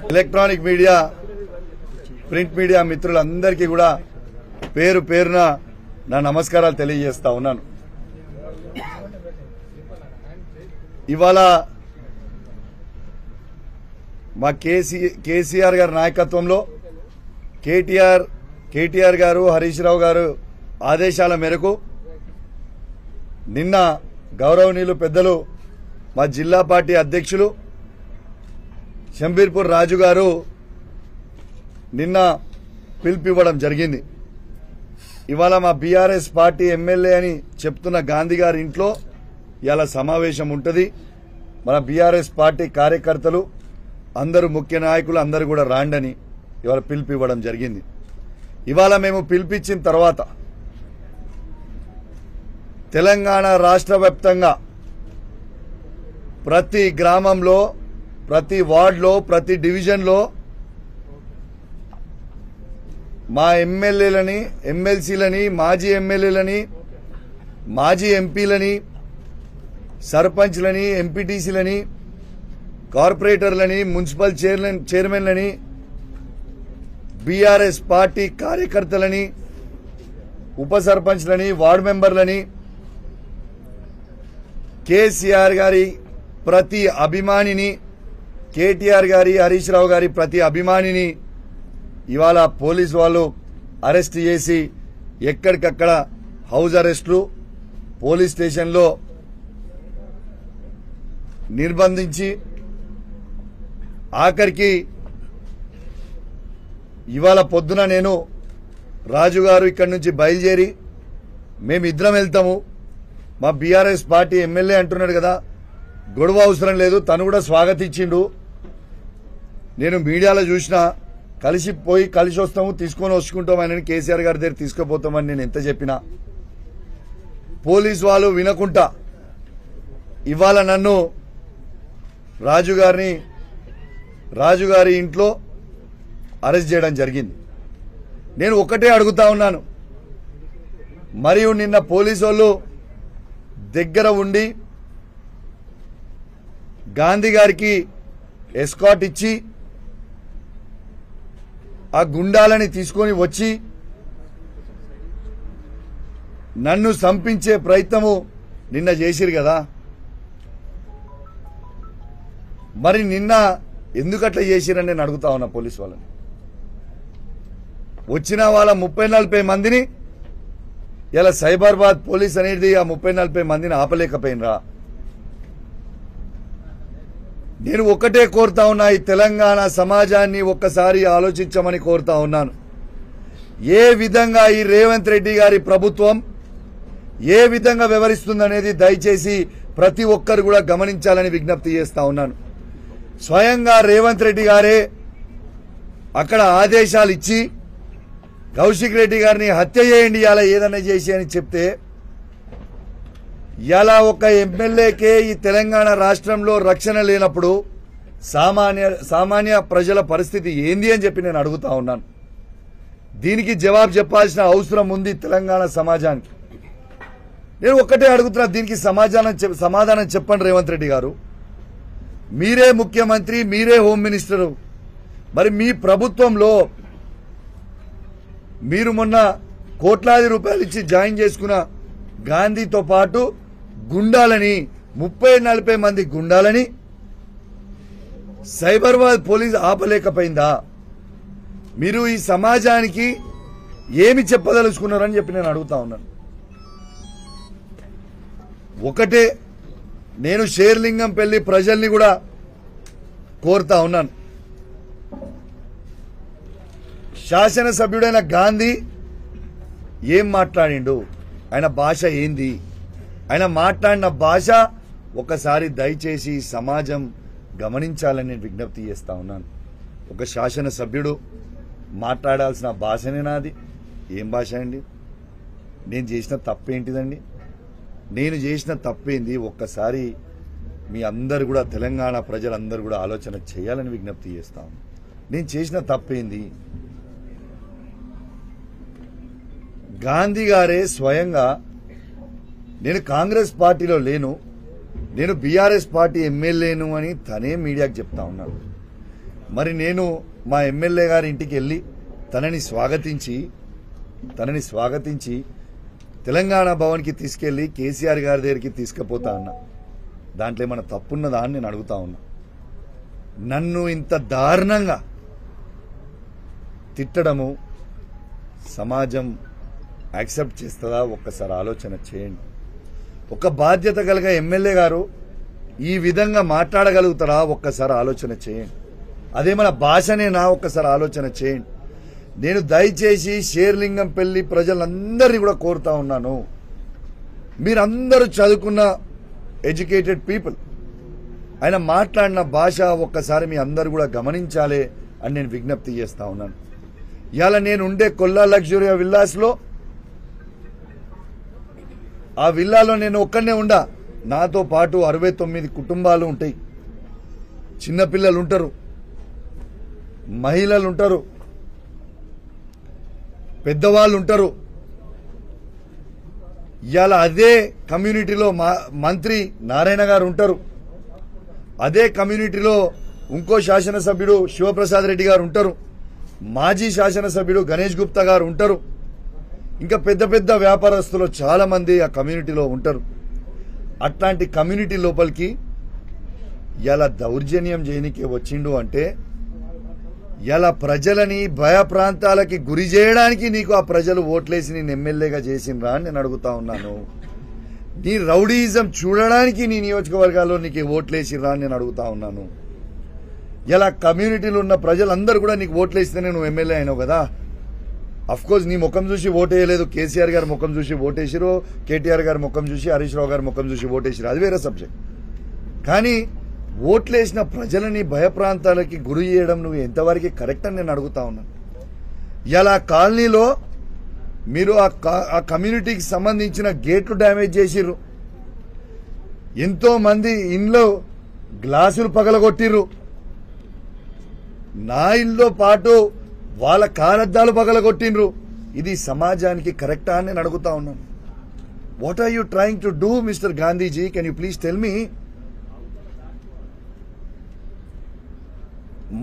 Electronic media print media మిత్రులందరికీ కూడా పేరు పేరున నా నమస్కారాలు తెలియజేస్తా ఉన్నాను. ఇవాళ మా కేసీఆర్ గారి నాయకత్వంలో కేటీఆర్ గారు హరీష్ రావు గారు ఆదేశాల మేరకు నిన్న గౌరవనీయులు పెద్దలు మా జిల్లా పార్టీ అధ్యక్షులు షంబీర్పూర్ రాజు గారు నిన్న పిలుపివ్వడం జరిగింది. ఇవాళ మా బీఆర్ఎస్ పార్టీ ఎమ్మెల్యే అని చెప్తున్న గాంధీ గారి ఇంట్లో ఇవాళ సమావేశం ఉంటుంది. మన బీఆర్ఎస్ పార్టీ కార్యకర్తలు అందరూ ముఖ్య నాయకులు అందరూ కూడా రాండని ఇవాళ పిలుపివ్వడం జరిగింది. ఇవాళ మేము పిలిపించిన తర్వాత తెలంగాణ రాష్ట్ర వ్యాప్తంగా ప్రతి గ్రామంలో, ప్రతి వార్డులో, ప్రతి డివిజన్లో మా ఎమ్మెల్యేలని, ఎమ్మెల్సీలని, మాజీ ఎమ్మెల్యేలని, మాజీ ఎంపీలని, సర్పంచ్లని, ఎంపీటీసీలని, కార్పొరేటర్లని, మున్సిపల్ చైర్మన్లని, బీఆర్ఎస్ పార్టీ కార్యకర్తలని, ఉప సర్పంచ్లని, వార్డు మెంబర్లని, కేసీఆర్ గారి ప్రతి అభిమానిని, కేటీఆర్ గారి, హరీష్ రావు గారి ప్రతి అభిమానిని ఇవాళ పోలీసు వాళ్ళు అరెస్ట్ చేసి ఎక్కడికక్కడ హౌస్ అరెస్టులు, పోలీస్ స్టేషన్లో నిర్బంధించి ఆఖరికి ఇవాళ పొద్దున నేను రాజు గారు ఇక్కడి నుంచి బయలుదేరి మేమిద్దరం వెళ్తాము, మా బీఆర్ఎస్ పార్టీ ఎమ్మెల్యే అంటున్నాడు కదా, గొడవ అవసరం లేదు, తను కూడా స్వాగతించిండు. నేను మీడియాలో చూసినా కలిసి వస్తాము, తీసుకొని వచ్చుకుంటాం ఆయన కేసీఆర్ గారి దగ్గర తీసుకుపోతామని నేను ఎంత చెప్పినా పోలీసు వాళ్ళు వినకుండా ఇవాళ నన్ను రాజుగారి ఇంట్లో అరెస్ట్ చేయడం జరిగింది. నేను ఒక్కటే అడుగుతా ఉన్నాను, మరియు నిన్న పోలీసు వాళ్ళు దగ్గర ఉండి గాంధీ గారికి ఎస్కాట్ ఇచ్చి ఆ గుండాలని తీసుకొని వచ్చి నన్ను సంపించే ప్రయత్నము నిన్న చేసిరు కదా, మరి నిన్న ఎందుకట్లా చేసిరని నేను అడుగుతా ఉన్నా పోలీసు వాళ్ళని. వచ్చిన వాళ్ళ 30-40 మందిని ఇలా సైబరాబాద్ పోలీస్ అనేది ఆ 30-40 మందిని ఆపలేకపోయినరా? నేను ఒక్కటే కోరుతా ఉన్నా, ఈ తెలంగాణ సమాజాన్ని ఒక్కసారి ఆలోచించమని కోరుతా ఉన్నాను. ఏ విధంగా ఈ రేవంత్ రెడ్డి గారి ప్రభుత్వం ఏ విధంగా వ్యవహరిస్తుందనేది దయచేసి ప్రతి ఒక్కరు కూడా గమనించాలని విజ్ఞప్తి చేస్తా ఉన్నాను. స్వయంగా రేవంత్ రెడ్డి గారే అక్కడ ఆదేశాలు ఇచ్చి కౌశిక్ రెడ్డి గారిని హత్య చేయండి, ఇలా ఏదన్నా చేసి అని చెప్తే ఇలా ఒక ఎమ్మెల్యేకే ఈ తెలంగాణ రాష్ట్రంలో రక్షణ లేనప్పుడు సామాన్య ప్రజల పరిస్థితి ఏంది అని చెప్పి నేను అడుగుతా ఉన్నాను. దీనికి జవాబు చెప్పాల్సిన అవసరం ఉంది తెలంగాణ సమాజానికి. నేను ఒక్కటే అడుగుతున్నా, దీనికి సమాధానం చెప్పండి రేవంత్ రెడ్డి గారు. మీరే ముఖ్యమంత్రి, మీరే హోమ్ మినిస్టరు, మరి మీ ప్రభుత్వంలో మీరు మొన్న కోట్లాది రూపాయలు ఇచ్చి జాయిన్ చేసుకున్న గాంధీతో పాటు గుండాలని 30-40 మంది గుండాలని సైబరాబాద్ పోలీస్ ఆపలేకపోయిందా? మీరు ఈ సమాజానికి ఏమి చెప్పదలుచుకున్నారని చెప్పి నేను అడుగుతా ఉన్నాను. ఒకటే నేను షేర్లింగంపల్లి ప్రజల్ని కూడా కోరుతా ఉన్నాను, శాసనసభ్యుడైన గాంధీ ఏం మాట్లాడిండు, ఆయన భాష ఏంది, ఆయన మాట్లాడిన భాష ఒకసారి దయచేసి సమాజం గమనించాలని నేను విజ్ఞప్తి చేస్తా ఉన్నాను. ఒక శాసనసభ్యుడు మాట్లాడాల్సిన భాషనే నాది. ఏం భాష అండి? నేను చేసిన తప్పేంటిదండి? నేను చేసిన తప్పేంది? ఒక్కసారి మీ అందరు కూడా తెలంగాణ ప్రజలందరూ కూడా ఆలోచన చేయాలని విజ్ఞప్తి చేస్తా ఉన్నాను. నేను చేసిన తప్పేంది? గాంధీ గారే స్వయంగా నేను కాంగ్రెస్ పార్టీలో లేను, నేను బీఆర్ఎస్ పార్టీ ఎమ్మెల్యేను అని తనే మీడియాకు చెప్తా ఉన్నాడు. మరి నేను మా ఎమ్మెల్యే గారి ఇంటికి వెళ్ళి తనని స్వాగతించి తెలంగాణ భవన్కి తీసుకెళ్లి కేసీఆర్ గారి దగ్గరికి తీసుకుపోతా అన్నా. దాంట్లో ఏమైనా తప్పున్నదా అని నేను అడుగుతా ఉన్నా. నన్ను ఇంత దారుణంగా తిట్టడము సమాజం యాక్సెప్ట్ చేస్తుందా? ఒక్కసారి ఆలోచన చేయండి. ఒక బాధ్యత కలిగిన ఎమ్మెల్యే గారు ఈ విధంగా మాట్లాడగలుగుతారా? ఒక్కసారి ఆలోచన చేయండి. అదే మన భాషనేనా? ఒక్కసారి ఆలోచన చేయండి. నేను దయచేసి షేర్లింగంపల్లి ప్రజలందరినీ కూడా కోరుతా ఉన్నాను, మీరందరూ చదువుకున్న ఎడ్యుకేటెడ్ పీపుల్, ఆయన మాట్లాడిన భాష ఒక్కసారి మీ అందరు కూడా గమనించాలి అని నేను విజ్ఞప్తి చేస్తా ఉన్నాను. ఇవాళ నేను ఉండే కొల్లా లగ్జరీ విల్లాస్లో, ఆ విల్లాలో నేను ఒక్కనే ఉండా. నాతో పాటు 69 కుటుంబాలు ఉంటాయి. చిన్నపిల్లలు ఉంటారు, మహిళలు ఉంటారు, పెద్దవాళ్ళు ఉంటారు. ఇవాళ అదే కమ్యూనిటీలో మంత్రి నారాయణ గారు ఉంటారు. అదే కమ్యూనిటీలో ఇంకో శాసనసభ్యుడు శివప్రసాద్ రెడ్డి గారు ఉంటారు. మాజీ శాసనసభ్యుడు గణేష్ గుప్తా గారు ఉంటారు. ఇంకా పెద్ద పెద్ద వ్యాపారస్తులు చాలా మంది ఆ కమ్యూనిటీలో ఉంటారు. అట్లాంటి కమ్యూనిటీ లోపలికి ఇలా దౌర్జన్యం చేయనికి వచ్చిండు అంటే, ఇలా ప్రజలని భయప్రాంతాలకి గురి చేయడానికి నీకు ఆ ప్రజలు ఓట్లేసి నేను ఎమ్మెల్యేగా చేసిండ్రా అని నేను అడుగుతా ఉన్నాను. నీ రౌడీయిజం చూడడానికి నీ నియోజకవర్గాల్లో నీకు ఓట్లేసిర్రా అని నేను అడుగుతా ఉన్నాను. ఇలా కమ్యూనిటీలో ఉన్న ప్రజలందరూ కూడా నీకు ఓట్లేస్తేనే నువ్వు ఎమ్మెల్యే అయినావు కదా. అఫ్కోర్స్ నీ ముఖం చూసి ఓటేయలేదు, కేసీఆర్ గారి ముఖం చూసి ఓటేసిరు, కేటీఆర్ గారి ముఖం చూసి, హరీష్ రావు గారి ముఖం చూసి ఓటేసిరు, అది వేరే సబ్జెక్ట్. కానీ ఓట్లేసిన ప్రజలని భయప్రాంతాలకి గురి చేయడం నువ్వు ఎంతవరకు కరెక్ట్ అని నేను అడుగుతా ఉన్నాను. ఇలా కాలనీలో మీరు ఆ కమ్యూనిటీకి సంబంధించిన గేట్లు డ్యామేజ్ చేసిర్రు, ఎంతో మంది ఇంట్లో గ్లాసులు పగలగొట్టిర్రు, నా ఇల్లుతో పాటు వాళ్ళ కారద్దాలు పగలగొట్టిండ్రు. ఇది సమాజానికి కరెక్టా అని నేను అడుగుతా ఉన్నాను. What are you trying to do mister Gandhiji? Can you please tell me?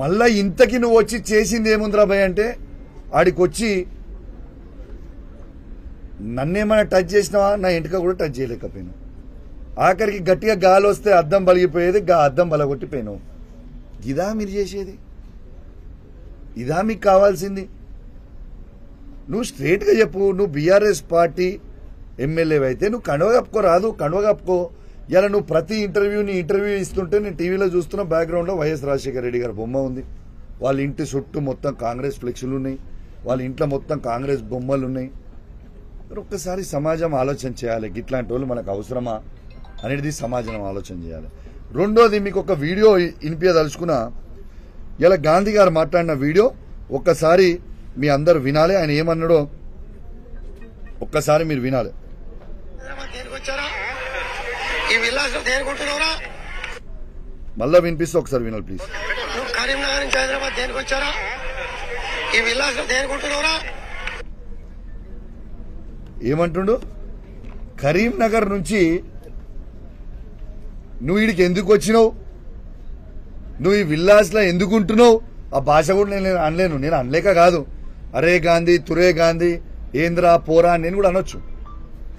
మళ్ళా ఇంతకి నువ్వు వచ్చి చేసింది ఏముందిరా భయ్ అంటే, ఆడికొచ్చి నన్నేమైనా టచ్ చేసినావా? నా ఇంటికి కూడా టచ్ చేయలేకపోయినావు. ఆఖరికి గట్టిగా గాలి వస్తే అద్దం బలిగిపోయేది, అద్దం బలగొట్టిపోయినావు. ఇదా మీరు చేసేది? ఇదా మీకు కావాల్సింది? నువ్వు స్ట్రేట్గా చెప్పు. నువ్వు బీఆర్ఎస్ పార్టీ ఎమ్మెల్యే అయితే నువ్వు కండువ కప్పుకోరాదు, కండువ కప్పుకో. ఇలా నువ్వు ప్రతి ఇంటర్వ్యూ ఇస్తుంటే నేను టీవీలో చూస్తున్న బ్యాక్గ్రౌండ్లో వైఎస్ రాజశేఖర రెడ్డి గారి బొమ్మ ఉంది. వాళ్ళ ఇంటి చుట్టూ మొత్తం కాంగ్రెస్ ఫ్లెక్సులు ఉన్నాయి, వాళ్ళ ఇంట్లో మొత్తం కాంగ్రెస్ బొమ్మలు ఉన్నాయి. ఒక్కసారి సమాజం ఆలోచన చేయాలి, ఇట్లాంటి వాళ్ళు మనకు అవసరమా అనేది సమాజం ఆలోచన చేయాలి. రెండోది, మీకు ఒక వీడియో వినిపించదలుచుకున్నా. ఇలా గాంధీ గారు మాట్లాడిన వీడియో ఒక్కసారి మీ అందరు వినాలి. ఆయన ఏమన్నాడో ఒక్కసారి మీరు వినాలి. మళ్ళా వినిపిస్తే ఒకసారి వినాలి ప్లీజ్. కరీంనగర్ నుంచి హైదరాబాద్ దేనికి వచ్చారా? ఈ విల్లాస్ దేనికుంటున్నారా? ఏమంటుండు? కరీంనగర్ నుంచి నువ్వు వీడికి ఎందుకు వచ్చినావు, నువ్వు ఈ విల్లాస్లో ఎందుకు ఉంటున్నావు? ఆ భాష కూడా నేను అనలేను. నేను అనలేక కాదు, అరే గాంధీ, తురే గాంధీ, ఏంద్రా పోరా నేను కూడా అనొచ్చు.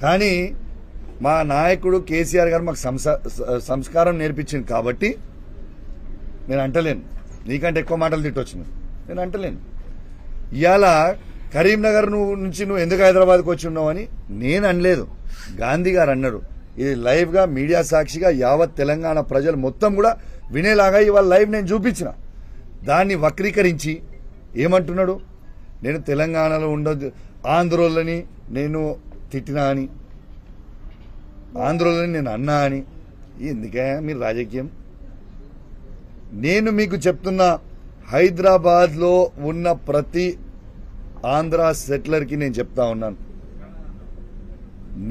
కానీ మా నాయకుడు కేసీఆర్ గారు మాకు సంస్కారం నేర్పించింది కాబట్టి నేను అంటలేను. నీకంటే ఎక్కువ మాటలు తిట్టొచ్చు, నేను అంటలేను. ఇవాళ కరీంనగర్ నుంచి నువ్వు ఎందుకు హైదరాబాద్కి వచ్చి ఉన్నావు అని నేను అనలేదు, గాంధీ గారు అన్నారు. ఇది లైవ్గా మీడియా సాక్షిగా యావత్ తెలంగాణ ప్రజలు మొత్తం కూడా వినేలాగా ఇవాళ లైవ్ నేను చూపించిన. దాన్ని వక్రీకరించి ఏమంటున్నాడు, నేను తెలంగాణలో ఉండదు, ఆంధ్రోళ్ళని నేను తిట్టినా అని, ఆంధ్రోళ్ళని నేను అన్నా అని. ఎందుకే మీరు రాజకీయం? నేను మీకు చెప్తున్నా, హైదరాబాద్లో ఉన్న ప్రతి ఆంధ్ర సెటిలర్కి నేను చెప్తా ఉన్నాను,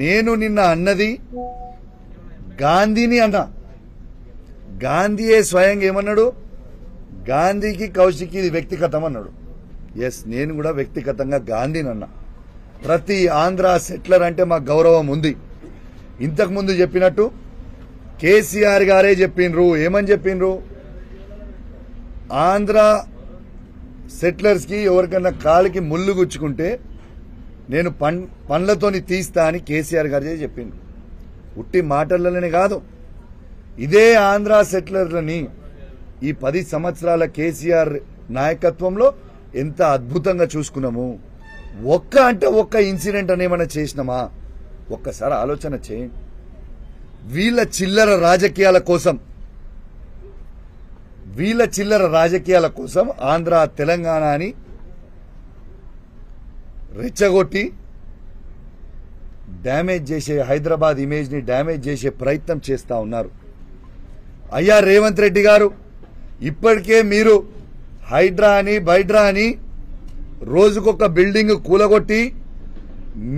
నేను నిన్న అన్నది గాంధీని అన్నా. గాంధీయే స్వయంగా ఏమన్నాడు, గాంధీకి కౌశిక్కి ఇది వ్యక్తిగతం అన్నాడు. ఎస్, నేను కూడా వ్యక్తిగతంగా గాంధీని అన్నా. ప్రతి ఆంధ్ర సెటిలర్ అంటే మాకు గౌరవం ఉంది. ఇంతకుముందు చెప్పినట్టు కేసీఆర్ గారే చెప్పిండ్రు. ఏమని చెప్పిండ్రు? ఆంధ్ర సెటిలర్స్కి ఎవరికన్నా కాలికి ముళ్ళు గుచ్చుకుంటే నేను పండ్లతోని తీస్తా అని కేసీఆర్ గారు చెప్పిండు. ఉట్టి మాటలనే కాదు, ఇదే ఆంధ్ర సెటిలర్లని ఈ 10 సంవత్సరాల కేసీఆర్ నాయకత్వంలో ఎంత అద్భుతంగా చూసుకున్నాము. ఒక్క ఇన్సిడెంట్ అనేమన్నా చేసినామా? ఒక్కసారి ఆలోచన చేయండి. వీళ్ళ చిల్లర రాజకీయాల కోసం ఆంధ్ర తెలంగాణ అని రెచ్చగొట్టి డ్యామేజ్ చేసే, హైదరాబాద్ ఇమేజ్ ని డ్యామేజ్ చేసే ప్రయత్నం చేస్తా ఉన్నారు. అయ్యా రేవంత్ రెడ్డి గారు, ఇప్పటికే మీరు హైడ్రా అని బైడ్రా అని రోజుకొక బిల్డింగ్ కూలగొట్టి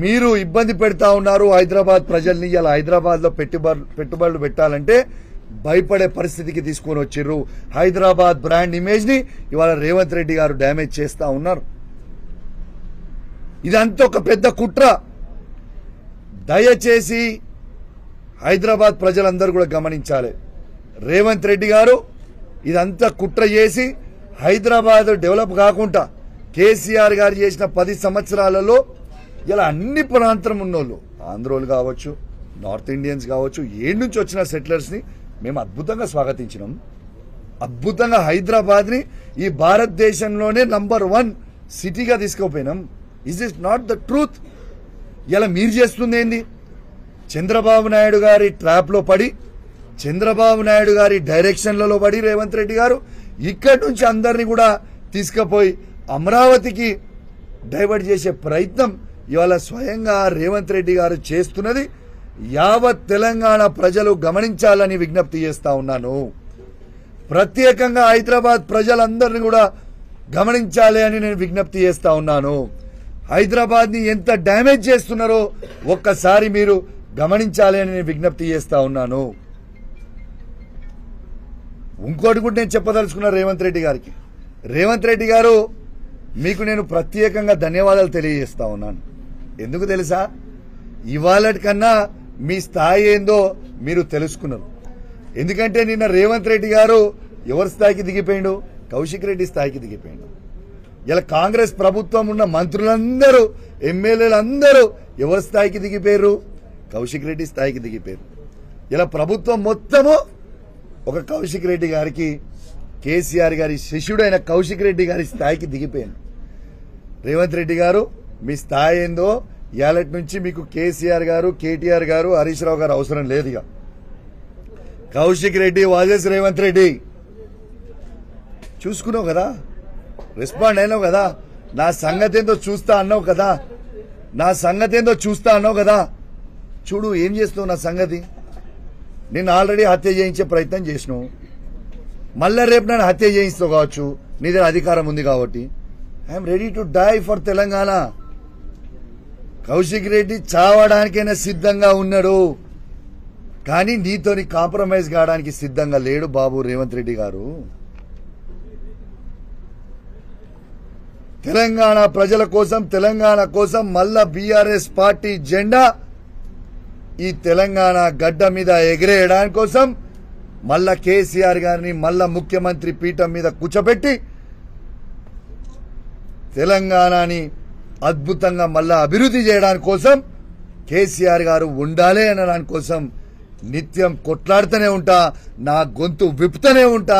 మీరు ఇబ్బంది పెడతా ఉన్నారు హైదరాబాద్ ప్రజల్ని. ఇలా హైదరాబాద్ లో పెట్టుబడులు పెట్టాలంటే భయపడే పరిస్థితికి తీసుకొని వచ్చిర్రు. హైదరాబాద్ బ్రాండ్ ఇమేజ్ ని ఇవాళ రేవంత్ రెడ్డి గారు డ్యామేజ్ చేస్తా ఉన్నారు. ఇదంతా ఒక పెద్ద కుట్ర. దయచేసి హైదరాబాద్ ప్రజలందరూ కూడా గమనించాలి. రేవంత్ రెడ్డి గారు ఇదంతా కుట్ర చేసి హైదరాబాద్ డెవలప్ కాకుండా కేసీఆర్ గారు చేసిన 10 సంవత్సరాలలో ఇలా అన్ని ప్రాంతం ఉన్నోళ్ళు, ఆంధ్రోలు కావచ్చు, నార్త్ ఇండియన్స్ కావచ్చు, ఏడు నుంచి వచ్చిన సెటిలర్స్ ని మేము అద్భుతంగా స్వాగతించినాం. అద్భుతంగా హైదరాబాద్ ని ఈ భారతదేశంలోనే నంబర్ 1 సిటీగా తీసుకుపోయినాం. Is this not the truth? ఇలా మీరు చేస్తుంది ఏంది? చంద్రబాబు నాయుడు గారి ట్రాప్ లో పడి, చంద్రబాబు నాయుడు గారి డైరెక్షన్లలో పడి రేవంత్ రెడ్డి గారు ఇక్కడి నుంచి అందరినీ కూడా తీసుకుపోయి అమరావతికి డైవర్ట్ చేసే ప్రయత్నం ఇవాళ స్వయంగా రేవంత్ రెడ్డి గారు చేస్తున్నది యావత్ తెలంగాణ ప్రజలు గమనించాలని విజ్ఞప్తి చేస్తా ఉన్నాను. ప్రత్యేకంగా హైదరాబాద్ ప్రజలందరినీ కూడా గమనించాలి అని నేను విజ్ఞప్తి చేస్తా ఉన్నాను. హైదరాబాద్ ని ఎంత డ్యామేజ్ చేస్తున్నారో ఒక్కసారి మీరు గమనించాలి అని నేను విజ్ఞప్తి చేస్తా ఉన్నాను. ఇంకోటి కూడా నేను చెప్పదలుచుకున్నా రేవంత్ రెడ్డి గారికి. రేవంత్ రెడ్డి గారు, మీకు నేను ప్రత్యేకంగా ధన్యవాదాలు తెలియజేస్తా ఉన్నాను. ఎందుకు తెలుసా? ఇవాళటి కన్నా మీ స్థాయి ఏందో మీరు తెలుసుకున్నారు. ఎందుకంటే నిన్న రేవంత్ రెడ్డి గారు ఎవరి స్థాయికి దిగిపోయిండు? కౌశిక్ రెడ్డి స్థాయికి దిగిపోయిండు. ఇలా కాంగ్రెస్ ప్రభుత్వం ఉన్న మంత్రులందరూ, ఎమ్మెల్యేలందరూ ఎవరి స్థాయికి దిగిపోయారు? కౌశిక్ రెడ్డి స్థాయికి దిగిపోయారు. ఇలా ప్రభుత్వం మొత్తము ఒక కౌశిక్ రెడ్డి గారికి, కేసీఆర్ గారి శిష్యుడైన కౌశిక్ రెడ్డి గారి స్థాయికి దిగిపోయాను. రేవంత్ రెడ్డి గారు, మీ స్థాయి ఏందో ఇవాళటి నుంచి మీకు కేసీఆర్ గారు, కేటీఆర్ గారు, హరీష్ రావు గారు అవసరం లేదు. ఇక కౌశిక్ రెడ్డి వాజెస్ రేవంత్ రెడ్డి చూసుకున్నావు కదా, రెస్పాండ్ అయినావు కదా, నా సంగతి ఏందో చూస్తా అన్నావు కదా, చూడు ఏం చేస్తున్నావు నా సంగతి. నేను ఆల్రెడీ హత్య చేయించే ప్రయత్నం చేసినావు, మళ్ళా రేపు నన్ను హత్య చేయిస్తావు కావచ్చు, నీ దగ్గర అధికారం ఉంది కాబట్టి. I'm ready to die for Telangana. Kaushik Reddy చావడానికైనా సిద్ధంగా ఉన్నాడు, కానీ నీతోని కాంప్రమైజ్ కావడానికి సిద్ధంగా లేడు బాబు రేవంత్ రెడ్డి గారు. తెలంగాణ ప్రజల కోసం, తెలంగాణ కోసం మళ్ళా బీఆర్ఎస్ పార్టీ జెండా ఈ తెలంగాణ గడ్డ మీద ఎగిరేయడానికి కోసం మళ్ళా కేసీఆర్ గారిని మళ్ళా ముఖ్యమంత్రి పీఠం మీద కూర్చోబెట్టి తెలంగాణని అద్భుతంగా మళ్ళా అభివృద్ధి చేయడానికి కోసం కేసీఆర్ గారు ఉండాలి అనడానికి కోసం నిత్యం కొట్లాడుతూనే ఉంటా, నా గొంతు విప్పుతూనే ఉంటా,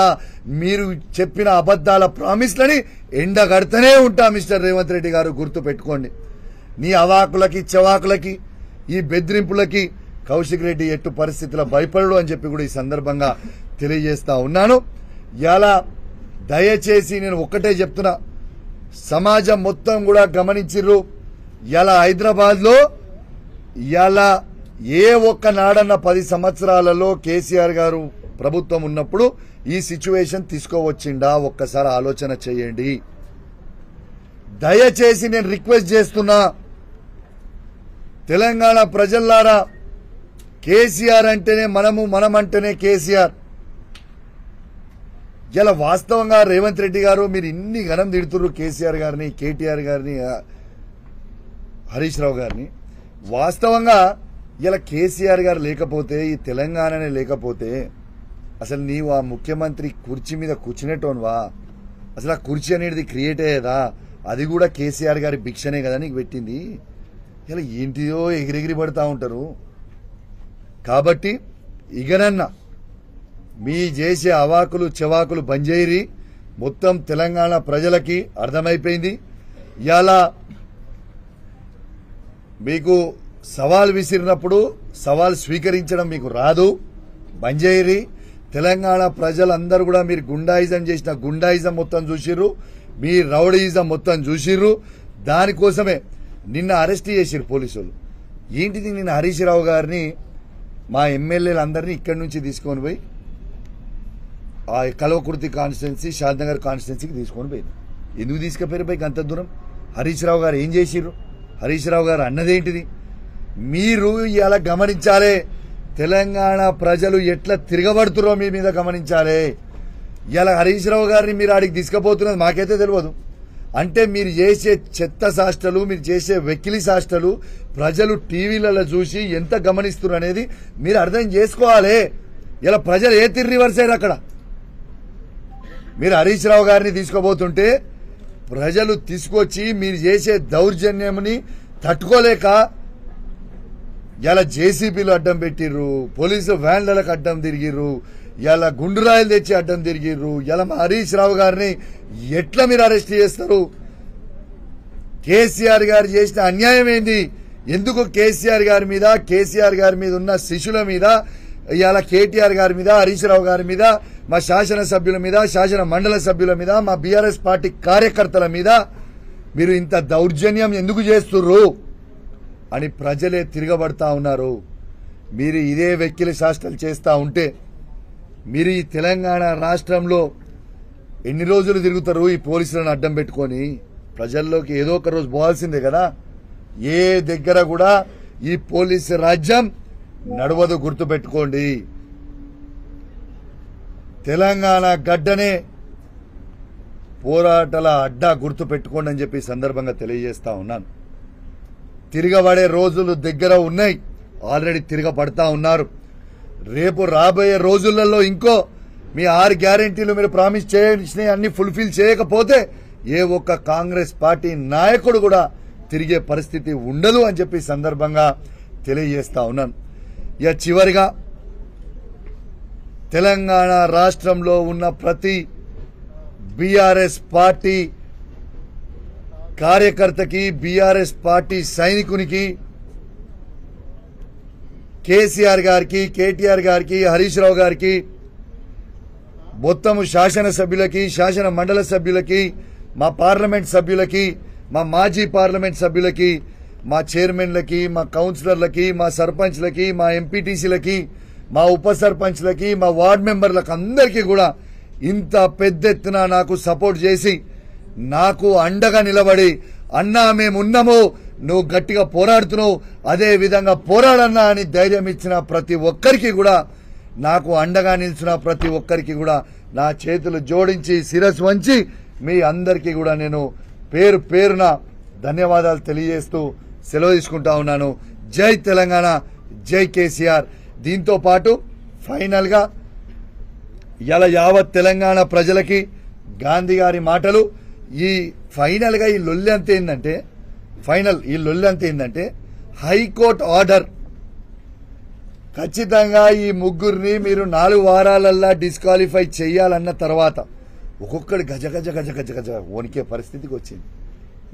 మీరు చెప్పిన అబద్దాల ప్రామిస్లని ఎండగడుతూనే ఉంటా. మిస్టర్ రేవంత్ రెడ్డి గారు, గుర్తు పెట్టుకోండి. నీ అవాకులకి చవాకులకి ఈ బెదిరింపులకి కౌశిక్ రెడ్డి ఎట్టు పరిస్థితుల్లో భయపడడు అని చెప్పి కూడా ఈ సందర్భంగా తెలియజేస్తా ఉన్నాను. ఇలా దయచేసి నేను ఒక్కటే చెప్తున్నా, సమాజం మొత్తం కూడా గమనించిర్రు. ఇలా హైదరాబాద్ లో ఇలా ఏ ఒక్క నాడన్న 10 సంవత్సరాలలో కేసీఆర్ గారు ప్రభుత్వం ఉన్నప్పుడు ఈ సిచ్యువేషన్ తీసుకోవచ్చిండా? ఒక్కసారి ఆలోచన చేయండి. దయచేసి నేను రిక్వెస్ట్ చేస్తున్నా, తెలంగాణ ప్రజల్లారా, కేసీఆర్ అంటేనే మనము, మనమంటేనే కేసీఆర్. ఇలా వాస్తవంగా రేవంత్ రెడ్డి గారు మీరు ఇన్ని ఘనం తిడుతున్నారు కేసీఆర్ గారిని, కేటీఆర్ గారిని, హరీష్ రావు గారిని. వాస్తవంగా ఇలా కేసీఆర్ గారు లేకపోతే, ఈ తెలంగాణనే లేకపోతే అసలు నీవు ఆ ముఖ్యమంత్రి కుర్చీ మీద కూర్చునేటోన్వా? అసలు ఆ కుర్చీ అనేది క్రియేట్ అయ్యేదా? అది కూడా కేసీఆర్ గారి భిక్షనే కదా నీకు పెట్టింది. ఇలా ఏంటిదో ఎగిరెగిరి పడుతూ ఉంటారు. కాబట్టి ఇగనన్నా మీ చేసే అవాకులు చెవాకులు బంజేరి మొత్తం తెలంగాణ ప్రజలకి అర్థమైపోయింది. ఇలా మీకు సవాల్ విసిరినప్పుడు సవాల్ స్వీకరించడం మీకు రాదు. బంజేరి తెలంగాణ ప్రజలందరూ కూడా మీరు గుండాయిజం చేసిన గుండాయిజం మొత్తం చూసిర్రు, మీ రౌడీయిజం మొత్తం చూసిర్రు. దానికోసమే నిన్న అరెస్ట్ చేసిర్రు పోలీసులు. ఏంటిది, నిన్న హరీష్ రావు గారిని మా ఎమ్మెల్యేలందరినీ ఇక్కడి నుంచి తీసుకొని పోయి ఆ కల్వకుర్తి కాన్స్టిట్యున్సీ, షాద్నగర్ కాన్స్టిట్యున్సీకి తీసుకొని పోయింది. ఎందుకు తీసుకుపోయారు పైకి అంత దూరం? హరీష్ రావు గారు ఏం చేసిర్రు? హరీష్ రావు గారు అన్నదేంటిది? మీరు ఇలా గమనించాలి. తెలంగాణ ప్రజలు ఎట్లా తిరగబడుతురో మీ మీద గమనించాలి. ఇలా హరీష్ రావు గారిని మీరు ఆడికి తీసుకుపోతున్నది మాకైతే తెలియదు. అంటే మీరు చేసే చెత్త శాస్త్రాలు, మీరు చేసే వెకిలి శాస్త్రాలు ప్రజలు టీవీలలో చూసి ఎంత గమనిస్తున్నారు అనేది మీరు అర్థం చేసుకోవాలి. ఇలా ప్రజలు ఏ తిరిగి రివర్స్ అయ్యారు అక్కడ. మీరు హరీష్ రావు గారిని తీసుకుపోతుంటే ప్రజలు తీసుకొచ్చి మీరు చేసే దౌర్జన్యంని తట్టుకోలేక ఇలా జేసీబీలు అడ్డం పెట్టిర్రు, పోలీసు వ్యాన్లకు అడ్డం తిరిగిర్రు, ఇలా గుండురాయిలు తెచ్చి అడ్డం తిరిగిర్రు. ఇలా మా హరీష్ రావు గారిని ఎట్లా మీరు అరెస్ట్ చేస్తారు? కేసీఆర్ గారు చేసిన అన్యాయం ఏంది? ఎందుకు కేసీఆర్ గారి మీద, కేసీఆర్ గారి మీద ఉన్న శిష్యుల మీద, ఇవాళ కేటీఆర్ గారి మీద, హరీష్ రావు గారి మీద, మా శాసనసభ్యుల మీద, శాసన మండలి సభ్యుల మీద, మా బీఆర్ఎస్ పార్టీ కార్యకర్తల మీద మీరు ఇంత దౌర్జన్యం ఎందుకు చేస్తుర్రు అని ప్రజలే తిరగబడతా ఉన్నారు. మీరు ఇదే వెక్కిలి శాస్త్రాలు చేస్తూ ఉంటే మీరు ఈ తెలంగాణ రాష్ట్రంలో ఎన్ని రోజులు తిరుగుతారు? ఈ పోలీసులను అడ్డం పెట్టుకొని ప్రజల్లోకి ఏదో ఒక రోజు పోవాల్సిందే కదా. ఏ దగ్గర కూడా ఈ పోలీసు రాజ్యం నడవదు, గుర్తుపెట్టుకోండి. తెలంగాణ గడ్డనే పోరాటాల అడ్డా, గుర్తుపెట్టుకోండి అని చెప్పి సందర్భంగా తెలియజేస్తా ఉన్నాను. తిరగబడే రోజులు దగ్గర ఉన్నాయి, ఆల్రెడీ తిరగబడతా ఉన్నారు. రేపు రాబోయే రోజులలో ఇంకో మీ 6 గ్యారెంటీలు మీరు ప్రామిస్ చేసిన అన్ని ఫుల్ఫిల్ చేయకపోతే ఏ ఒక్క కాంగ్రెస్ పార్టీ నాయకుడు కూడా తిరిగే పరిస్థితి ఉండదు అని చెప్పి సందర్భంగా తెలియజేస్తా ఉన్నాను. ఇక చివరిగా తెలంగాణ రాష్ట్రంలో ఉన్న ప్రతి బీఆర్ఎస్ పార్టీ కార్యకర్తకి, బీఆర్ఎస్ పార్టీ సైనికునికి, కేసీఆర్ గారికి, కేటీఆర్ గారికి, హరీష్ రావు గారికి, మొత్తము శాసనసభ్యులకి, శాసన మండలి సభ్యులకి, మా పార్లమెంట్ సభ్యులకి, మా మాజీ పార్లమెంట్ సభ్యులకి, మా చైర్మన్లకి, మా కౌన్సిలర్లకి, మా సర్పంచ్లకి, మా ఎంపీటీసీలకి, మా ఉప సర్పంచ్లకి, మా వార్డ్ మెంబర్లకు అందరికీ కూడా ఇంత పెద్ద ఎత్తున నాకు సపోర్ట్ చేసి నాకు అండగా నిలబడి, అన్నా మేమున్నాము, నువ్వు గట్టిగా పోరాడుతున్నావు, అదే విధంగా పోరాడన్నా అని ధైర్యం ఇచ్చిన ప్రతి ఒక్కరికి కూడా, నాకు అండగా నిలిచిన ప్రతి ఒక్కరికి కూడా నా చేతులు జోడించి శిరస్సు వంచి మీ అందరికీ కూడా నేను పేరు పేరున ధన్యవాదాలు తెలియజేస్తూ సెలవు తీసుకుంటా ఉన్నాను. జై తెలంగాణ, జై కేసీఆర్. దీంతో పాటు ఫైనల్ గా ఇలా యావత్ తెలంగాణ ప్రజలకి గాంధీ గారి మాటలు, ఈ ఫైనల్ గా ఈ లొల్లి అంత ఏంటంటే హైకోర్టు ఆర్డర్ ఖచ్చితంగా ఈ ముగ్గురిని మీరు 4 వారాలల్లా డిస్క్వాలిఫై చేయాలన్న తర్వాత ఒక్కొక్కడు గజ గజ గజ గజ గజ వణికే పరిస్థితికి వచ్చింది.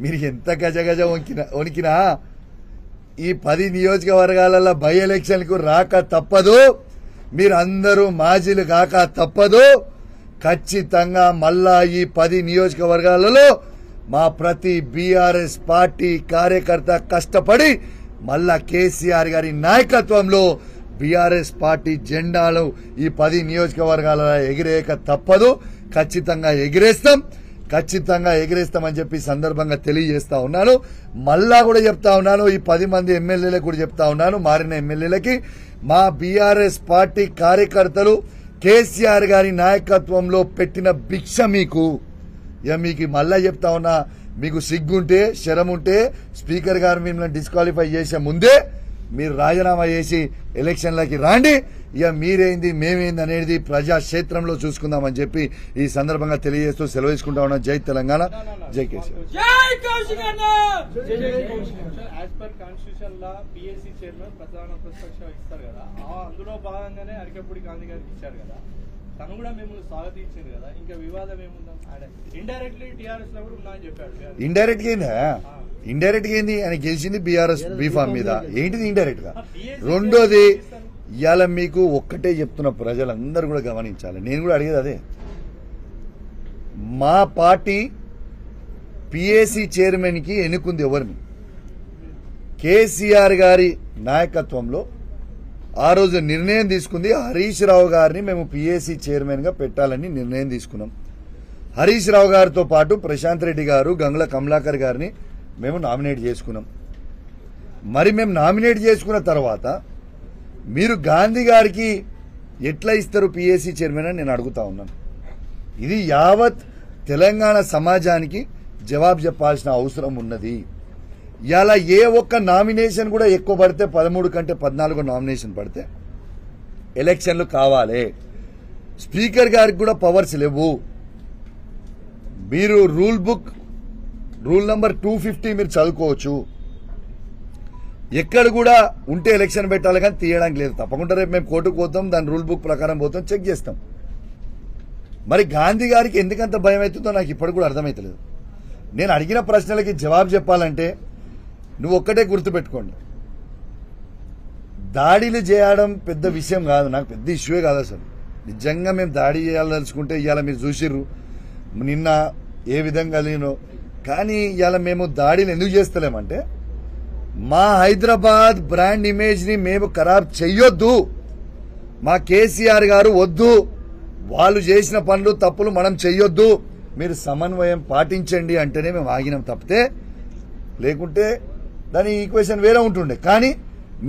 మీరు ఎంత గజ గజ వణికినా ఈ 10 నియోజకవర్గాలలో బై ఎలక్షన్కు రాక తప్పదు, మీరందరూ మాజీలు కాక తప్పదు. ఖచ్చితంగా మళ్ళా ఈ 10 నియోజకవర్గాలలో మా ప్రతి బీఆర్ఎస్ పార్టీ కార్యకర్త కష్టపడి మళ్ళా కేసీఆర్ గారి నాయకత్వంలో బీఆర్ఎస్ పార్టీ జెండాలు ఈ 10 నియోజకవర్గాలలో ఎగిరేయక తప్పదు. ఖచ్చితంగా ఎగిరేస్తామని చెప్పి సందర్భంగా తెలియజేస్తా ఉన్నాను. మళ్ళా కూడా చెప్తా ఉన్నాను, ఈ 10 మంది ఎమ్మెల్యేలకు కూడా చెప్తా ఉన్నాను, మారిన ఎమ్మెల్యేలకి, మా బీఆర్ఎస్ పార్టీ కార్యకర్తలు కేసీఆర్ గారి నాయకత్వంలో పెట్టిన భిక్ష మీకు. ఇక మీకు మళ్ళా చెప్తా ఉన్నా, మీకు సిగ్గుంటే, శరం ఉంటే స్పీకర్ గారు మిమ్మల్ని డిస్క్వాలిఫై చేసే ముందే మీరు రాజీనామా చేసి ఎలక్షన్లకి రాండి. ఇక మీరేంది మేమేంది అనేది ప్రజాక్షేత్రంలో చూసుకుందామని చెప్పి ఈ సందర్భంగా తెలియజేస్తూ సెలవు తీసుకుంటా ఉన్నాం. జై తెలంగాణ, జై KCR. As per constitution law PSC chairman ప్రధాన ప్రతిపక్ష ఇస్తారు కదా, అందులో భాగంగానే అరికపూడి గాంధీ గారికి ఇచ్చారు కదా, తను కూడా మిమ్మల్ని స్వాగతించారు కదా, ఇంకా వివాదం ఏముందా? ఇండైరెక్ట్లీ టీఆర్ఎస్ లో కూడా ఉన్నా అని చెప్పాడు. ఇండైరెక్ట్ గా ఇండైరెక్ట్ గా ఏంది ఆయన గెలిచింది బీఆర్ఎస్ బీఫామ్ మీద, ఏంటిది ఇండైరెక్ట్ గా? రెండోది ఇవాళ మీకు ఒక్కటే చెప్తున్న ప్రజలందరూ కూడా గమనించాలి, నేను కూడా అడిగేది అదే. మా పార్టీ పిఏసీ చైర్మన్ కి ఎన్నుకుంది ఎవరిని? కేసీఆర్ గారి నాయకత్వంలో ఆ రోజు నిర్ణయం తీసుకుంది హరీష్ రావు గారిని మేము పిఏసీ చైర్మన్ గా పెట్టాలని నిర్ణయం తీసుకున్నాం. హరీష్ రావు గారితో పాటు ప్రశాంత్ రెడ్డి గారు, గంగుల కమలాకర్ గారిని మేము నామినేట్ చేసుకున్నాం. మరి మేము నామినేట్ చేసుకున్న తర్వాత మీరు గాంధీ గారికి ఎట్లా ఇస్తారు పిఏసీ చైర్మన్ అని నేను అడుగుతా ఉన్నాను. ఇది యావత్ తెలంగాణ సమాజానికి జవాబు చెప్పాల్సిన అవసరం ఉన్నది. ఇలా ఏ ఒక్క నామినేషన్ కూడా ఎక్కువ పడితే 13 కంటే 14 నామినేషన్ పడితే ఎలక్షన్లు కావాలి. స్పీకర్ గారికి కూడా పవర్స్ లేవు. మీరు రూల్ నంబర్ 250 మీరు చదువుకోవచ్చు. ఎక్కడ కూడా ఉంటే ఎలక్షన్ పెట్టాలి కానీ తీయడానికి లేదు. తప్పకుండా రేపు మేము కోర్టుకు పోతాం, దాని రూల్ బుక్ ప్రకారం పోతాం, చెక్ చేస్తాం. మరి గాంధీ గారికి ఎందుకంత భయం అవుతుందో నాకు ఇప్పటికి కూడా అర్థమవుతలేదు. నేను అడిగిన ప్రశ్నలకి జవాబు చెప్పాలంటే నువ్వు ఒక్కటే గుర్తుపెట్టుకోండి, దాడిలు చేయడం పెద్ద విషయం కాదు, నాకు పెద్ద ఇష్యూయే కాదు అసలు. నిజంగా మేము దాడి చేయాలనుకుంటే ఇవాళ మీరు చూసిర్రు నిన్న ఏ విధంగా లేనో. కానీ ఇవాళ మేము దాడిలు ఎందుకు చేస్తలేమంటే మా హైదరాబాద్ బ్రాండ్ ఇమేజ్ ని మేము ఖరాబ్ చెయ్యొద్దు. మా కేసీఆర్ గారు వద్దు, వాళ్ళు చేసిన పనులు తప్పులు మనం చెయ్యొద్దు, మీరు సమన్వయం పాటించండి అంటేనే మేము ఆగినాం తప్పితే, లేకుంటే దాని ఈక్వేషన్ వేరే ఉంటుండే. కానీ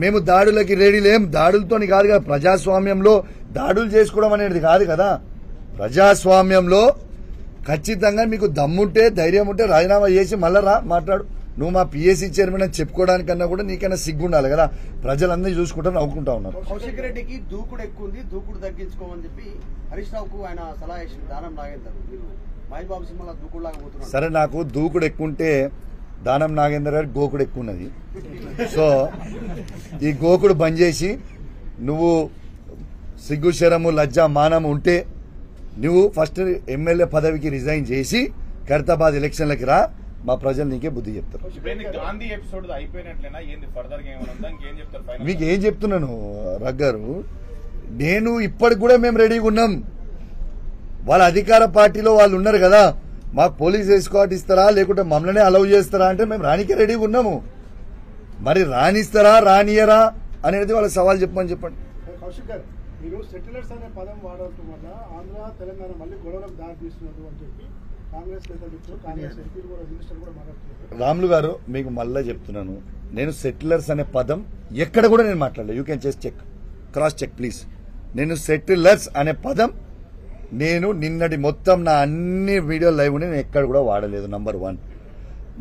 మేము దాడులకి రెడీ లేం. దాడులతోని కాదు కదా, ప్రజాస్వామ్యంలో దాడులు చేసుకోవడం అనేది కాదు కదా. ప్రజాస్వామ్యంలో ఖచ్చితంగా మీకు దమ్ముంటే ధైర్యం ఉంటే రాజీనామా చేసి మళ్ళా రా మాట్లాడు. నువ్వు మా పిఎస్సీ చైర్మన్ అని చెప్పుకోవడానికన్నా కూడా నీకైనా సిగ్గుండాలి కదా. ప్రజలందరూ చూసుకుంటా నవ్వుకుంటా ఉన్నారు. కౌశిక్ రెడ్డికి దూకుడు ఎక్కువ ఉంది, దూకుడు తగ్గించుకోమని చెప్పి హరీష్ రావుకు ఆయన సలహా ఇచ్చింది. దానం నాగేందర్ మీరు మహేష్బాబు సినిమాలో దూకుడులాగా పోతున్నారు. సరే, నాకు దూకుడు ఎక్కువ ఉంటే దానం నాగేందర్ గారి గోకుడు ఎక్కువ ఉన్నది. సో ఈ గోకుడు బంద్ చేసి నువ్వు సిగ్గు శరము లజ్జ మానం ఉంటే నువ్వు ఫస్ట్ ఎమ్మెల్యే పదవికి రిజైన్ చేసి ఖైరతాబాద్ ఎలక్షన్లకి రా. మా ప్రజలు నీకే బుద్ధి చెప్తారు. మీకు ఏం చెప్తున్నాను రగ్గారు, నేను ఇప్పటికి కూడా మేము రెడీగా ఉన్నాం. వాళ్ళ అధికార పార్టీలో వాళ్ళు ఉన్నారు కదా, మాకు పోలీస్ ఎస్కార్ట్ ఇస్తారా లేకుంటే మమ్మల్ని అలౌ చేస్తారా అంటే మేము రానికే రెడీగా ఉన్నాము. మరి రానిస్తారా రానియరా అనేది వాళ్ళ సవాల్ చెప్పమని చెప్పండి. కౌశిక్ గారు, మీరు సెటిలర్స్ అనే పదం వాడటం వల్ల ఆంధ్ర తెలంగాణ మళ్ళీ గొడవలకు దారి తీస్తున్నారు అని చెప్పి కాంగ్రెస్ నేతలు, కాంగ్రెస్ ఎంపీలు కూడా మినిస్టర్ కూడా మాట్లాడుతున్నారు. రాములు గారు, మీకు మళ్ళా చెప్తున్నాను, నేను సెటిలర్స్ అనే పదం ఎక్కడ కూడా నేను మాట్లాడలేదు. You can just check, cross check please. నేను సెటిలర్స్ అనే పదం నేను నిన్నటి మొత్తం నా అన్ని వీడియో లైవ్ నేను ఎక్కడ కూడా వాడలేదు. నంబర్ 1.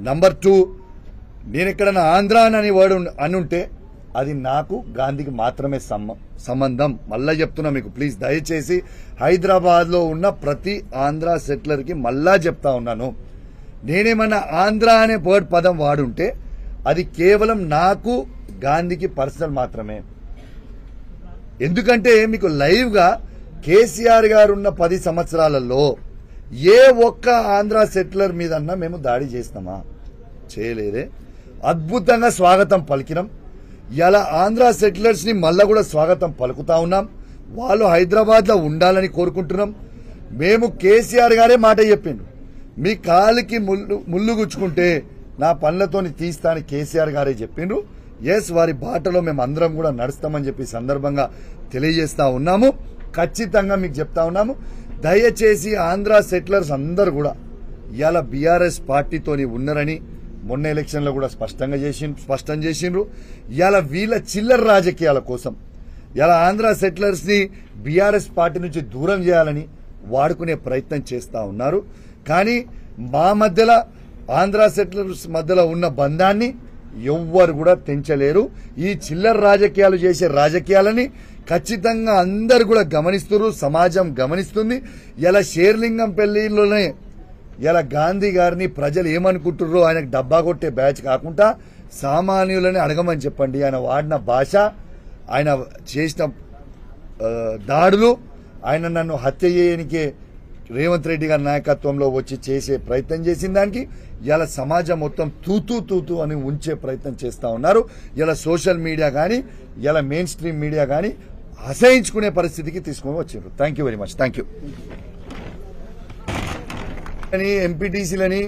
నంబర్ 2, నేను ఎక్కడన్నా ఆంధ్ర అని వర్డ్ అనుంటే అది నాకు గాంధీకి మాత్రమే సంబంధం. మళ్ళా చెప్తున్నా మీకు, ప్లీజ్ దయచేసి హైదరాబాద్ లో ఉన్న ప్రతి ఆంధ్ర సెటిలర్ కి మళ్ళా చెప్తా ఉన్నాను, నేనేమన్నా ఆంధ్ర అనే వర్డ్ పదం వాడుంటే అది కేవలం నాకు గాంధీకి పర్సనల్ మాత్రమే. ఎందుకంటే మీకు లైవ్ గా కేసీఆర్ గారు ఉన్న 10 సంవత్సరాలలో ఏ ఒక్క ఆంధ్ర సెటిలర్ మీదన్నా మేము దాడి చేసినామా? చేయలేదే. అద్భుతంగా స్వాగతం పలికినాం. ఇలా ఆంధ్ర సెటిలర్స్ ని మళ్ళా కూడా స్వాగతం పలుకుతా ఉన్నాం. వాళ్ళు హైదరాబాద్ లో ఉండాలని కోరుకుంటున్నాం. మేము కేసీఆర్ గారే మాట చెప్పిండు, మీ కాలికి ముళ్ళు గుచ్చుకుంటే నా పనులతోని తీస్తా అని కేసీఆర్ గారే చెప్పిండ్రు. ఎస్, వారి బాటలో మేము అందరం కూడా నడుస్తామని చెప్పి సందర్భంగా తెలియజేస్తా ఉన్నాము. ఖచ్చితంగా మీకు చెప్తా ఉన్నాము, దయచేసి ఆంధ్ర సెటిలర్స్ అందరు కూడా ఇవాళ బీఆర్ఎస్ పార్టీతోని ఉన్నారని మొన్న ఎలక్షన్ లో కూడా స్పష్టం చేసిండ్రు. ఇవాళ వీళ్ళ చిల్లర రాజకీయాల కోసం ఇలా ఆంధ్ర సెటిలర్స్ ని బీఆర్ఎస్ పార్టీ నుంచి దూరం చేయాలని వాడుకునే ప్రయత్నం చేస్తా ఉన్నారు. కానీ మా మధ్యలో ఆంధ్ర సెటిలర్స్ మధ్యలో ఉన్న బంధాన్ని ఎవ్వరు కూడా తెంచలేరు. ఈ చిల్లర రాజకీయాలు చేసే రాజకీయాలని ఖచ్చితంగా అందరు కూడా గమనిస్తున్నారు, సమాజం గమనిస్తుంది. ఇలా షేర్లింగం పెళ్లిలోనే ఇలా గాంధీ గారిని ప్రజలు ఏమనుకుంటుర్రో ఆయనకు డబ్బా కొట్టే బ్యాచ్ కాకుండా సామాన్యులని అడగమని చెప్పండి. ఆయన వాడిన భాష, ఆయన చేసిన దాడులు, ఆయన నన్ను హత్య చేయడానికే రేవంత్ రెడ్డి గారి నాయకత్వంలో వచ్చి చేసే ప్రయత్నం చేసిన దానికి ఇలా సమాజం మొత్తం తూతూ అని ఉంచే ప్రయత్నం చేస్తా ఉన్నారు. ఇలా సోషల్ మీడియా కానీ ఇలా మెయిన్ స్ట్రీమ్ మీడియా కానీ అసహించుకునే పరిస్థితికి తీసుకొని వచ్చారు. Thank you very much. Thank you. ఎంపీటీసీలని